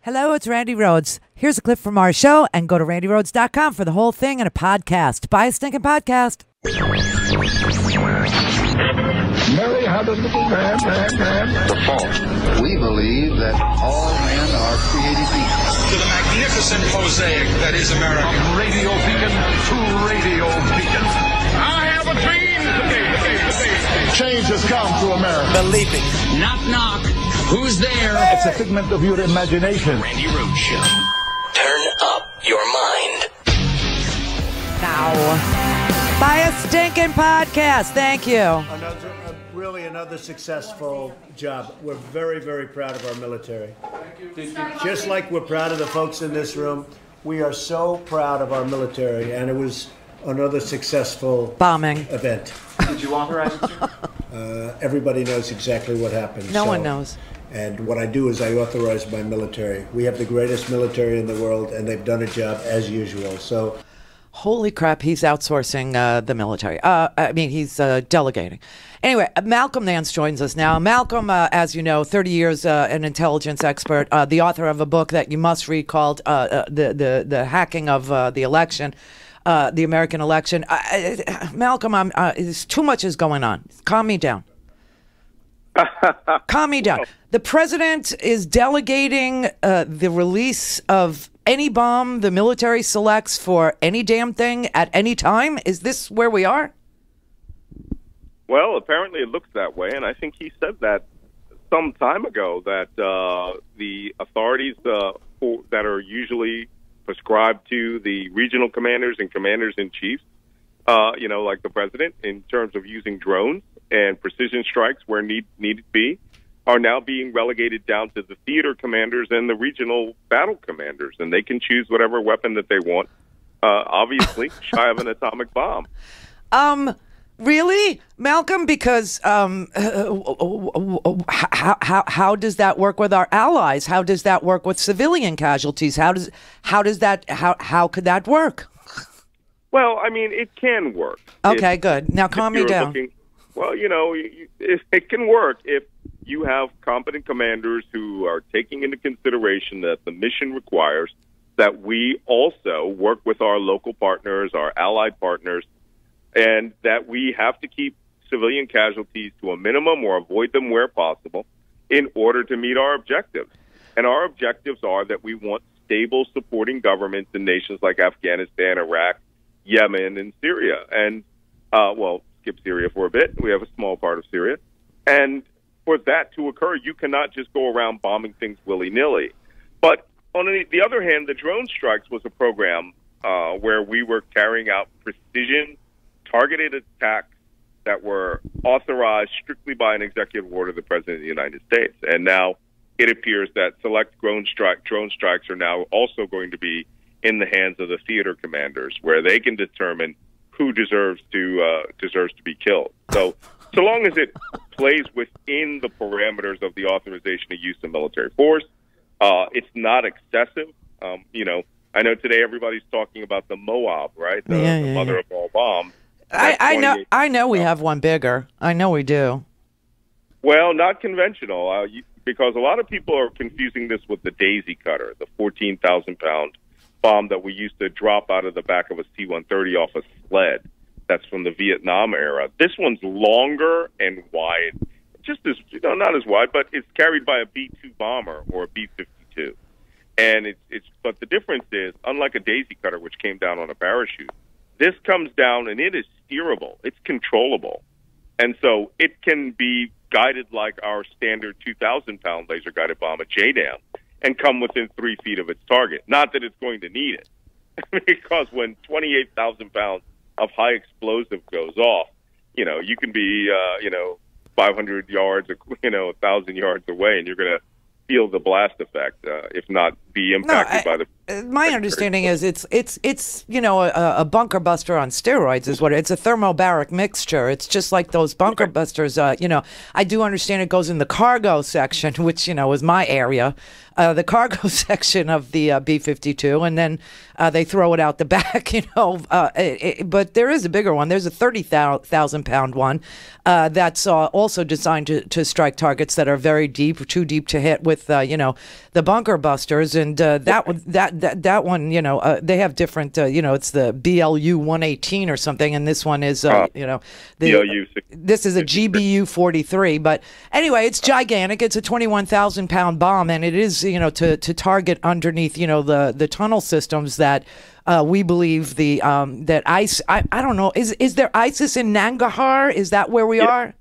Hello, it's Randi Rhodes. Here's a clip from our show, and go to randyrhodes.com for the whole thing and a podcast. Buy a stinking podcast. Mary had a little man. The fault. We believe that all men are created equal. To the magnificent mosaic that is America. From radio beacon to radio beacon. I have a dream. Change has come to America. Believe it. Knock, knock. Who's there? It's a figment of your imagination. Randi Rhodes Show. Turn up your mind. Now, buy a stinking podcast. Thank you. Another successful job. We're very, very proud of our military. Just like we're proud of the folks in this room, we are so proud of our military, and it was another successful bombing event. Did you authorize it, sir? Everybody knows exactly what happened. No one knows. And what I do is I authorize my military. We have the greatest military in the world, and they've done a job as usual. So, holy crap, he's outsourcing the military. He's delegating. Anyway, Malcolm Nance joins us now. Malcolm, as you know, 30 years an intelligence expert, the author of a book that you must read called The Hacking of the Election, the American Election. Malcolm, too much is going on. Calm me down. Calm me down. The president is delegating the release of any bomb the military selects for any damn thing at any time. Is this where we are? Well, apparently it looks that way, and I think he said that some time ago, that the authorities that are usually prescribed to the regional commanders and commanders-in-chief, like the president, in terms of using drones and precision strikes where needed be, are now being relegated down to the theater commanders and the regional battle commanders, and they can choose whatever weapon that they want, obviously shy of an atomic bomb. Really, Malcolm? Because how does that work with our allies? How does that work with civilian casualties? How could that work? Well, I mean, it can work. Okay, good. Now calm me down. It can work if you have competent commanders who are taking into consideration that the mission requires that we also work with our local partners, our allied partners, and that we have to keep civilian casualties to a minimum or avoid them where possible in order to meet our objectives. And our objectives are that we want stable supporting governments in nations like Afghanistan, Iraq, Yemen, and Syria. And, skip Syria for a bit. We have a small part of Syria. And for that to occur, you cannot just go around bombing things willy-nilly. But on the other hand, the drone strikes was a program where we were carrying out precision targeted attacks that were authorized strictly by an executive order of the President of the United States. And now it appears that select drone strikes are now also going to be in the hands of the theater commanders, where they can determine who deserves to be killed. So long as it plays within the parameters of the authorization of use of military force, it's not excessive. I know today everybody's talking about the Moab, right? The mother of all bombs. I know we have one bigger. I know we do. Well, not conventional, because a lot of people are confusing this with the Daisy Cutter, the 14,000-pound bomb that we used to drop out of the back of a C-130 off a sled. That's from the Vietnam era. This one's longer and wide, just as not as wide, but it's carried by a B-2 bomber or a B-52. And but the difference is, unlike a Daisy Cutter, which came down on a parachute, this comes down and it is steerable. It's controllable. And so it can be guided like our standard 2,000-pound laser-guided bomb, a JDAM, and come within 3 feet of its target. Not that it's going to need it, because when 28,000 pounds of high explosive goes off, you can be, 500 yards or, 1,000 yards away, and you're going to feel the blast effect, if not be impacted by the. My understanding is it's a bunker buster on steroids is what it's a thermobaric mixture. It's just like those bunker busters. I do understand it goes in the cargo section, which is my area, the cargo section of the B-52, and then they throw it out the back. But there is a bigger one. There's a 30,000-pound one that's also designed to strike targets that are very deep, too deep to hit with with the bunker busters, and that one, they have different, it's the BLU 118 or something, and this one is this is a GBU 43. But anyway, it's gigantic. It's a 21,000-pound bomb, and it is to target underneath the tunnel systems that we believe that ISIS. I don't know. Is there ISIS in Nangarhar? Is that where we are?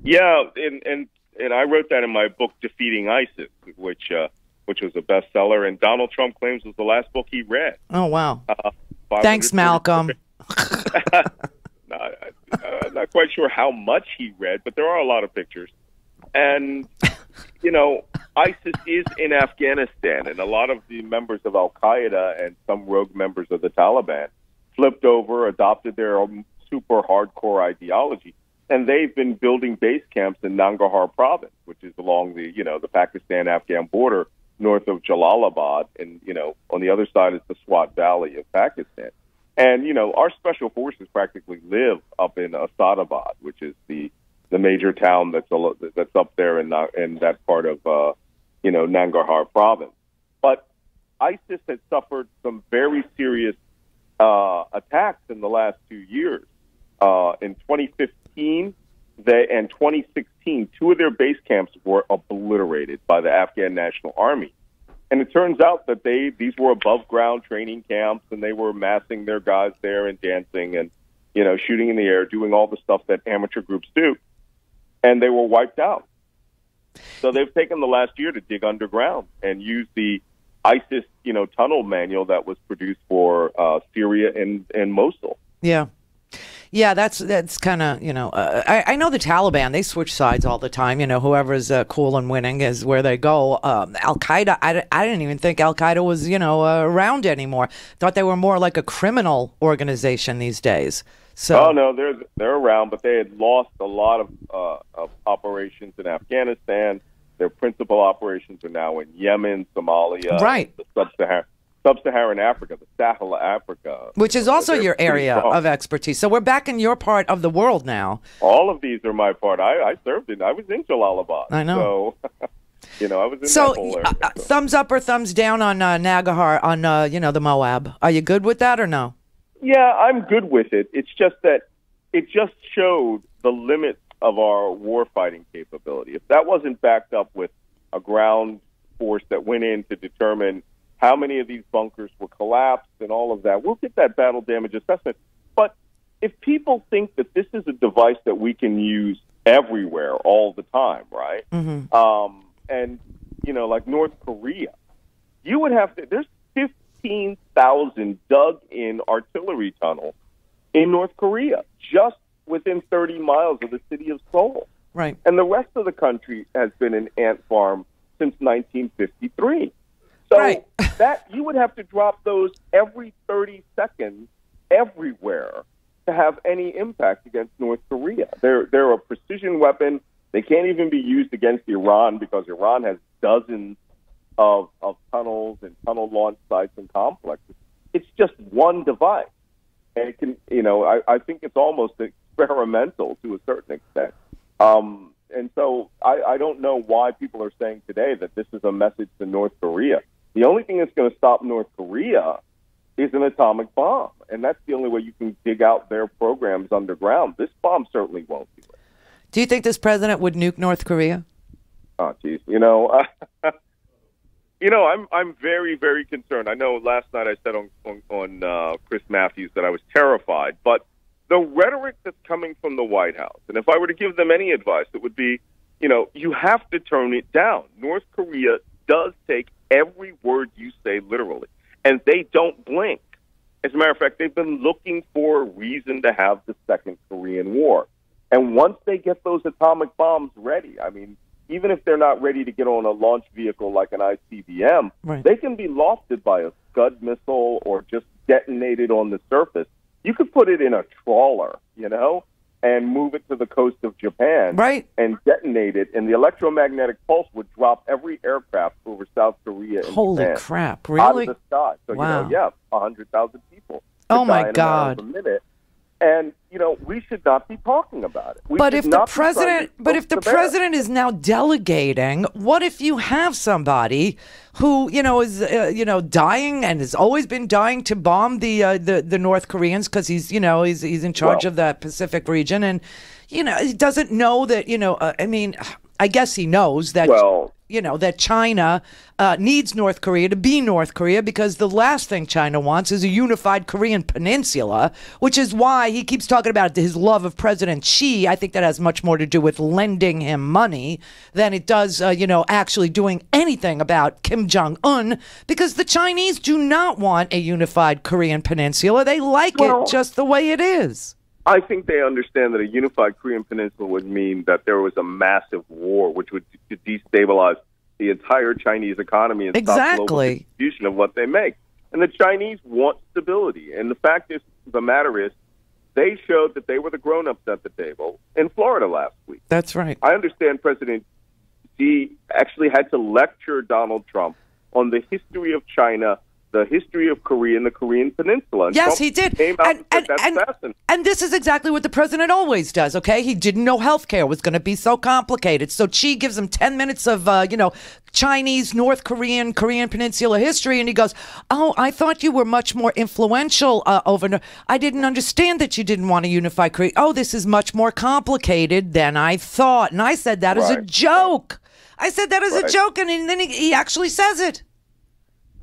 Yeah, and I wrote that in my book, Defeating ISIS, which was a bestseller, and Donald Trump claims was the last book he read. Oh, wow. Thanks, Malcolm. I'm not quite sure how much he read, but there are a lot of pictures. And, ISIS is in Afghanistan, and a lot of the members of Al-Qaeda and some rogue members of the Taliban flipped over, adopted their own super hardcore ideology, and they've been building base camps in Nangarhar province, which is along the Pakistan-Afghan border north of Jalalabad, and, on the other side is the Swat Valley of Pakistan. And, our special forces practically live up in Asadabad, which is the major town that's up there in that part of, Nangarhar province. But ISIS has suffered some very serious attacks in the last 2 years. In 2015 and 2016, two of their base camps were obliterated by the Afghan National Army. And it turns out that these were above-ground training camps, and they were massing their guys there and dancing and, shooting in the air, doing all the stuff that amateur groups do. And they were wiped out. So they've taken the last year to dig underground and use the ISIS, tunnel manual that was produced for Syria and Mosul. Yeah. Yeah, that's kind of, I know the Taliban, they switch sides all the time. Whoever's cool and winning is where they go. Al-Qaeda, I didn't even think Al-Qaeda was, around anymore. Thought they were more like a criminal organization these days. So. Oh, no, they're around, but they had lost a lot of operations in Afghanistan. Their principal operations are now in Yemen, Somalia, right. The Sub-Saharan Africa, the Sahel Africa. Which is also your area of expertise. So we're back in your part of the world now. All of these are my part. I served in. I was in Jalalabad. I know. So, I was in that whole area. So. Thumbs up or thumbs down on Nangarhar, on, the Moab. Are you good with that or no? Yeah, I'm good with it. It's just that it just showed the limits of our warfighting capability. If that wasn't backed up with a ground force that went in to determine how many of these bunkers were collapsed and all of that, we'll get that battle damage assessment. But if people think that this is a device that we can use everywhere all the time, right? Mm-hmm. And, like North Korea, you would have to, there's 15,000 dug-in artillery tunnels in North Korea, just within 30 miles of the city of Seoul. Right. And the rest of the country has been an ant farm since 1953. So right. that you would have to drop those every 30 seconds everywhere to have any impact against North Korea. They're a precision weapon. They can't even be used against Iran because Iran has dozens of tunnels and tunnel launch sites and complexes. It's just one device. And it can, I think it's almost experimental to a certain extent. And so I don't know why people are saying today that this is a message to North Korea. The only thing that's going to stop North Korea is an atomic bomb. And that's the only way you can dig out their programs underground. This bomb certainly won't do it. Do you think this president would nuke North Korea? Oh, geez. I'm very, very concerned. I know last night I said on Chris Matthews that I was terrified, but the rhetoric that's coming from the White House, and if I were to give them any advice, it would be, you have to tone it down. North Korea does take every word you say literally, and they don't blink. As a matter of fact, they've been looking for a reason to have the Second Korean War. And once they get those atomic bombs ready, I mean, even if they're not ready to get on a launch vehicle like an ICBM, right. They can be lofted by a Scud missile or just detonated on the surface. You could put it in a trawler, and move it to the coast of Japan, right. And detonate it, and the electromagnetic pulse would drop every aircraft over South Korea and Holy Japan crap, really? out of the sky. So, wow. 100,000 people. Oh, my God. A minute. And, we should not be talking about it. But if the president is now delegating, what if you have somebody who, is, dying and has always been dying to bomb the North Koreans because he's in charge of the Pacific region, and, he doesn't know that, I guess he knows that, that China needs North Korea to be North Korea, because the last thing China wants is a unified Korean peninsula, which is why he keeps talking about his love of President Xi. I think that has much more to do with lending him money than it does, actually doing anything about Kim Jong-un, because the Chinese do not want a unified Korean peninsula. They like it just the way it is. I think they understand that a unified Korean peninsula would mean that there was a massive war, which would destabilize the entire Chinese economy and stop global distribution of what they make. And the Chinese want stability. And the fact is, the matter is, they showed that they were the grown-ups at the table in Florida last week. That's right. I understand President Xi actually had to lecture Donald Trump on the history of China, the history of Korea and the Korean Peninsula. And yes, Trump he did. Came out and said, that's fascinating. And this is exactly what the president always does, okay? He didn't know healthcare was going to be so complicated. So Xi gives him 10 minutes of, Chinese, North Korean, Korean Peninsula history, and he goes, oh, I thought you were much more influential over... I didn't understand that you didn't want to unify Korea. Oh, this is much more complicated than I thought. And I said that as a joke. I said that as a joke, and then he actually says it.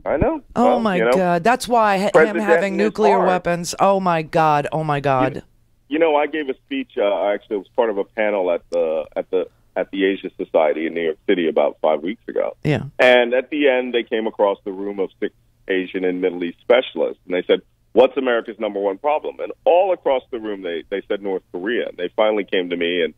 I know. Oh, my God. That's why him having nuclear weapons. Oh, my God. Oh, my God. I gave a speech. I actually was part of a panel at the Asia Society in New York City about 5 weeks ago. Yeah. And at the end, they came across the room of 6 Asian and Middle East specialists. And they said, what's America's number one problem? And all across the room, they said North Korea. And they finally came to me and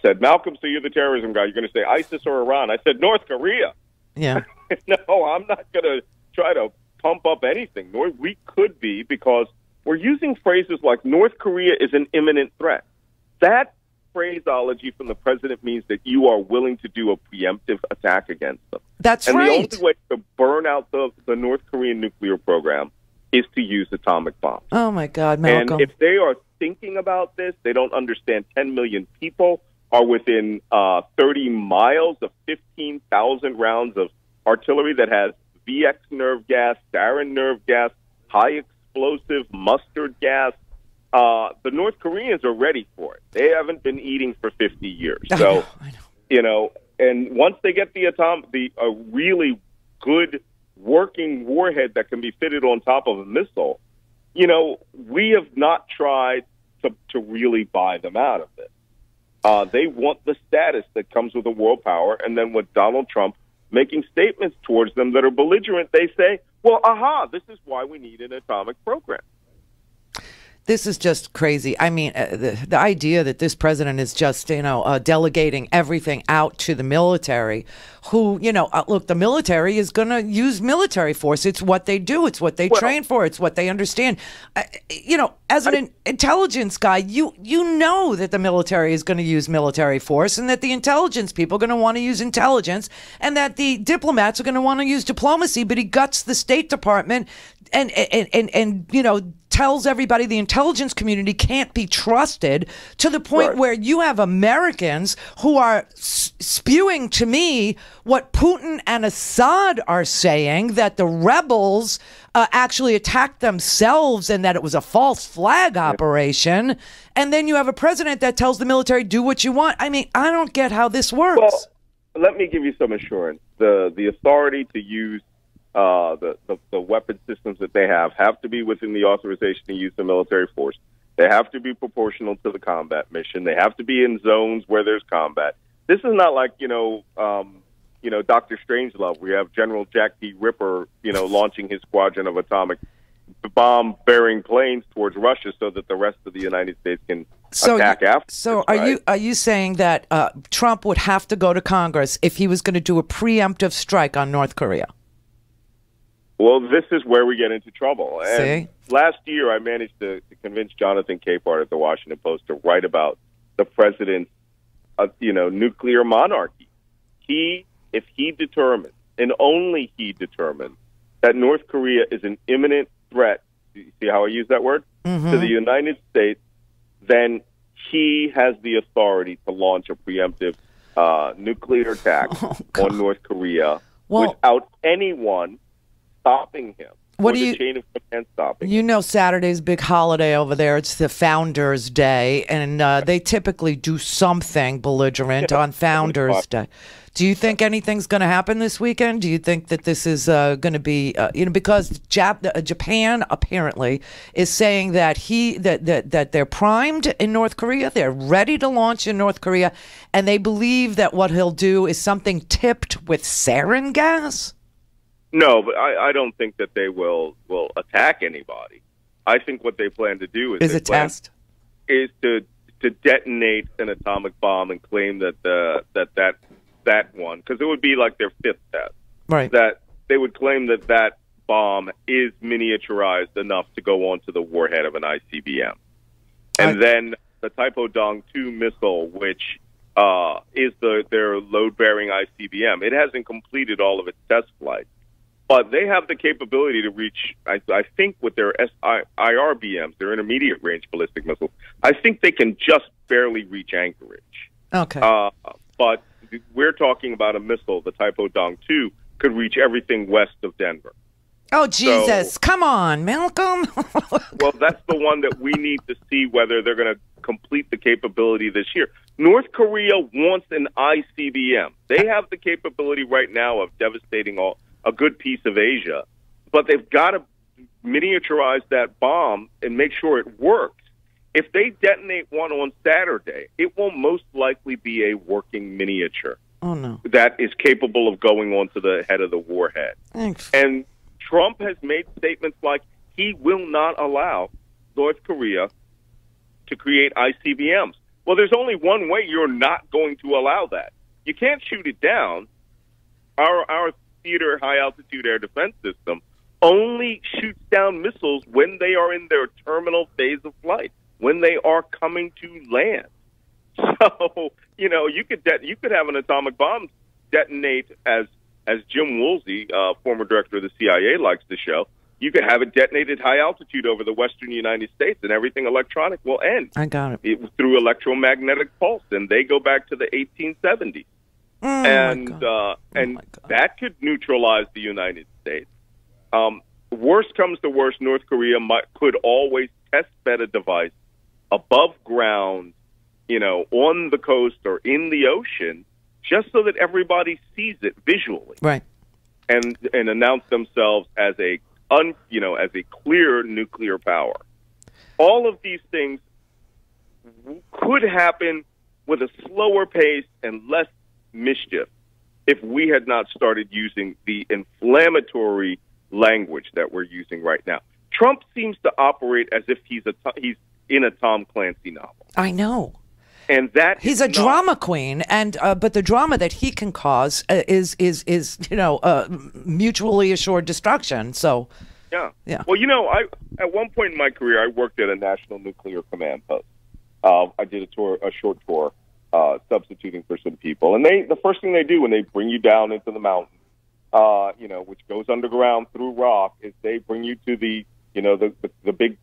said, Malcolm, so you're the terrorism guy. You're going to say ISIS or Iran? I said, North Korea. Yeah. No, I'm not going to try to pump up anything. Nor we could be, because we're using phrases like North Korea is an imminent threat. That phraseology from the president means that you are willing to do a preemptive attack against them. That's right. right. And the only way to burn out the North Korean nuclear program is to use atomic bombs. Oh, my God, Malcolm. And if they are thinking about this, they don't understand 10 million people are within 30 miles of 15,000 rounds of artillery that has VX nerve gas, sarin nerve gas, high explosive mustard gas. The North Koreans are ready for it. They haven't been eating for 50 years. So, I know. And once they get a really good working warhead that can be fitted on top of a missile, we have not tried to really buy them out of it. They want the status that comes with a world power, and then with Donald Trump making statements towards them that are belligerent, they say, well, this is why we need an atomic program. This is just crazy. I mean, the idea that this president is just, delegating everything out to the military, who, look, the military is going to use military force. It's what they do. It's what they train for. It's what they understand. As an intelligence guy, you know that the military is going to use military force, and that the intelligence people are going to want to use intelligence, and that the diplomats are going to want to use diplomacy. But he guts the State Department and tells everybody the intelligence community can't be trusted, to the point where you have Americans who are spewing to me what Putin and Assad are saying, that the rebels actually attacked themselves and that it was a false flag operation. And then you have a president that tells the military, do what you want. I mean, I don't get how this works. Well, let me give you some assurance. The authority to use the weapon systems that they have to be within the authorization to use the military force. They have to be proportional to the combat mission. They have to be in zones where there's combat. This is not like, Dr. Strangelove, where you have General Jack D. Ripper, launching his squadron of atomic bomb-bearing planes towards Russia so that the rest of the United States can attack after. So are you saying that Trump would have to go to Congress if he was going to do a preemptive strike on North Korea? Well, this is where we get into trouble. And See? Last year, I managed to convince Jonathan Capehart at the Washington Post to write about the president's, nuclear monarchy. If he determines, and only he determines, that North Korea is an imminent threat. You see how I use that word? to the United States, then he has the authority to launch a preemptive nuclear attack on North Korea without anyone stopping him. What do you? Chain of command stopping. You know, Saturday's big holiday over there. It's the Founders Day, and they typically do something belligerent on Founders Day. Do you think anything's going to happen this weekend? Do you think that this is going to be, because Japan apparently is saying that that they're primed in North Korea, they're ready to launch in North Korea, and they believe that what he'll do is something tipped with sarin gas? No, but I don't think that they will attack anybody. I think what they plan to do is to detonate an atomic bomb and claim that one, because it would be like their fifth test. Right. That they would claim that bomb is miniaturized enough to go onto the warhead of an ICBM. And then the Taepodong 2 missile, which is their load-bearing ICBM, it hasn't completed all of its test flights. But they have the capability to reach, I think, with their IRBMs, their intermediate range ballistic missiles, I think they can just barely reach Anchorage. Okay. But we're talking about a missile, the Taepodong 2, could reach everything west of Denver. Oh, Jesus. So, come on, Malcolm. Well, that's the one that we need to see whether they're going to complete the capability this year. North Korea wants an ICBM. They have the capability right now of devastating a good piece of Asia, but they've got to miniaturize that bomb and make sure it works. If they detonate one on Saturday, it will most likely be a working miniature. Oh, no. That is capable of going onto the head of the warhead. Thanks. And Trump has made statements like he will not allow North Korea to create ICBMs. Well, there's only one way you're not going to allow that. You can't shoot it down. Our theater high-altitude air defense system only shoots down missiles when they are in their terminal phase of flight, when they are coming to land. So, you could have an atomic bomb detonate, as Jim Woolsey, former director of the CIA, likes to show. You could have it detonated high altitude over the western United States, and everything electronic will end. I got it. Through electromagnetic pulse, and they go back to the 1870s. And that could neutralize the United States. Worst comes to worst, North Korea could always test bed a device above ground, on the coast or in the ocean, just so that everybody sees it visually, right? And announce themselves as a clear nuclear power. All of these things could happen with a slower pace and less mischief if we had not started using the inflammatory language that we're using right now. Trump seems to operate as if he's in a Tom Clancy novel. I know. And that he's a drama queen, and but the drama that he can cause is mutually assured destruction. So yeah. Well, at one point in my career, I worked at a national nuclear command post. I did a short tour, substituting for some people, and the first thing they do when they bring you down into the mountains, which goes underground through rock, is they bring you to the big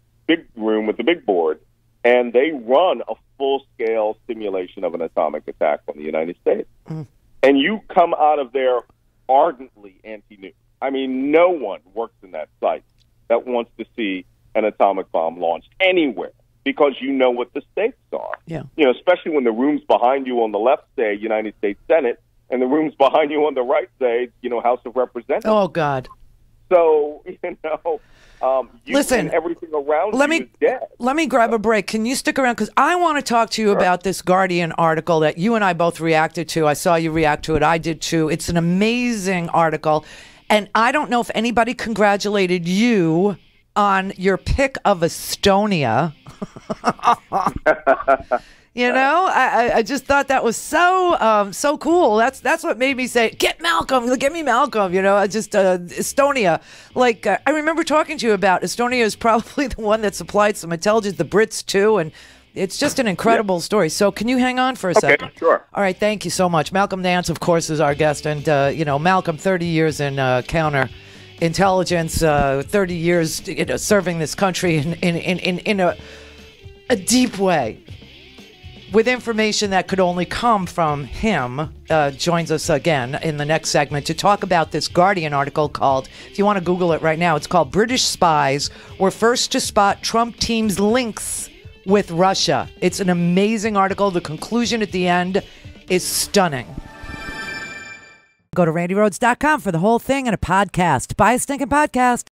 room with the big board, and they run a full-scale simulation of an atomic attack on the United States. Mm. And you come out of there ardently anti-nuke. I mean, no one works in that site that wants to see an atomic bomb launched anywhere, because you know what the stakes are. Yeah. Especially when the rooms behind you on the left say United States Senate, and the rooms behind you on the right say, House of Representatives. Oh, God. So, listen, everything around you is dead. Let me grab a break. Can you stick around? Because I want to talk to you about this Guardian article that you and I both reacted to. I saw you react to it. I did, too. It's an amazing article. And I don't know if anybody congratulated you on your pick of Estonia. I just thought that was so cool. That's what made me say, get me Malcolm. Estonia. I remember talking to you about Estonia is probably the one that supplied some intelligence, the Brits too, and it's just an incredible story. So can you hang on for a second? Okay, sure. All right, thank you so much. Malcolm Nance, of course, is our guest, and Malcolm, 30 years in counter intelligence, 30 years serving this country in a deep way, with information that could only come from him, joins us again in the next segment to talk about this Guardian article called, if you want to Google it right now, it's called British Spies Were First to Spot Trump Team's Links with Russia. It's an amazing article. The conclusion at the end is stunning. Go to RandiRhodes.com for the whole thing and a podcast. Buy a stinking podcast.